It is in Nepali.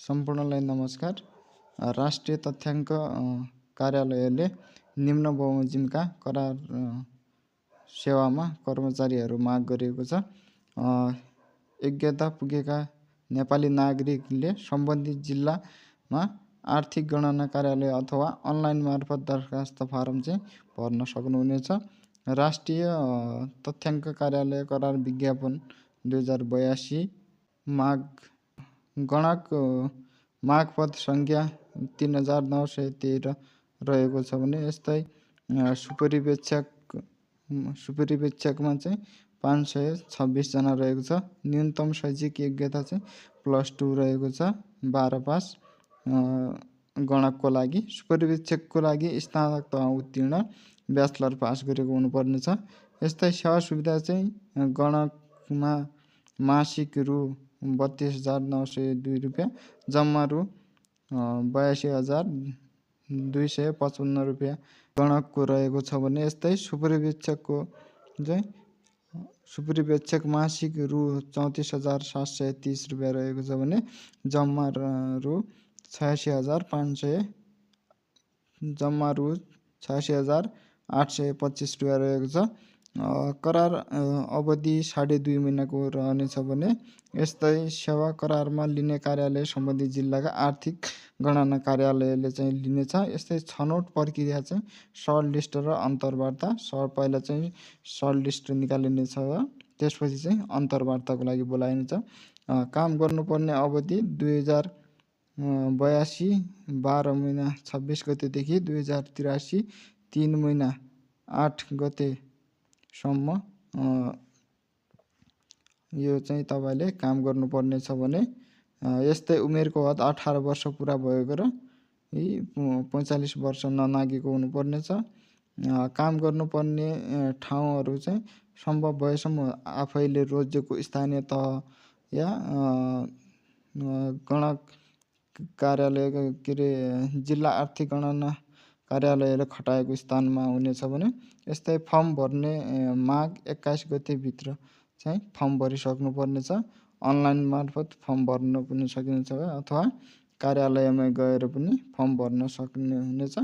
सम्पूर्णलाई नमस्कार। राष्ट्रिय तथ्याङ्क कार्यालयले निम्न बमोजिमका करार सेवामा कर्मचारीहरू माग गरेको छ। योग्यता पुगेका नेपाली नागरिकले सम्बन्धित जिल्लामा आर्थिक गणना कार्यालय अथवा अनलाइन मार्फत दरखास्त फारम चाहिँ भर्न सक्नुहुनेछ। राष्ट्रिय तथ्याङ्क कार्यालय करार विज्ञापन 2082 गणक मागपत्र सङ्ख्या 3913 रहेको छ भने यस्तै सुपरिवेक्षकमा चाहिँ 526 जना रहेको छ। न्यूनतम शैक्षिक योग्यता चाहिँ +2 रहेको छ, 12 पास। गणकको लागि सुपरिवेक्षकको लागि स्नातक तह उत्तीर्ण ब्याचलर पास गरेको हुनुपर्ने छ। यस्तै सेवा सुविधा चाहिँ गणकमा मासिक रु 32,902 रुपियाँ, जम्मा रु 82,255 रुपियाँ गणकको रहेको छ भने यस्तै सुपरिवेक्षक मासिक रु 34,730 रुपियाँ रहेको छ भने जम्मा रु 86,825 रुपियाँ रहेको छ। करार अवधि 2.5 महिनाको रहनेछ भने यस्तै सेवा करारमा लिने कार्यालय सम्बन्धित जिल्लाका आर्थिक गणना कार्यालयले चाहिँ लिनेछ। यस्तै छनौट प्रक्रिया चाहिँ सर्ट लिस्ट र अन्तर्वार्ता। पहिला चाहिँ सर्ट लिस्ट निकालिनेछ, त्यसपछि चाहिँ अन्तर्वार्ताको लागि बोलाइनेछ। काम गर्नुपर्ने अवधि 2082 12 महिना 26 गतेदेखि 2083 3 महिना 8 गतेसम्म यो चाहिँ तपाईँले काम गर्नुपर्ने छ भने यस्तै उमेरको हद 18 वर्ष पुरा भएको र 45 वर्ष ननागेको हुनुपर्ने छ। काम गर्नुपर्ने ठाउँहरू चाहिँ सम्भव भएसम्म आफैले रोजेको स्थानीय तह या गणक कार्यालय जिल्ला आर्थिक गणना कार्यालयले खटाएको स्थानमा हुनेछ भने यस्तै फर्म भर्ने माघ 21 गतेभित्र चाहिँ फर्म भरिसक्नु पर्नेछ। अनलाइन मार्फत फर्म भर्न पनि सकिनेछ अथवा कार्यालयमा गएर पनि फर्म भर्न सक्ने हुनेछ।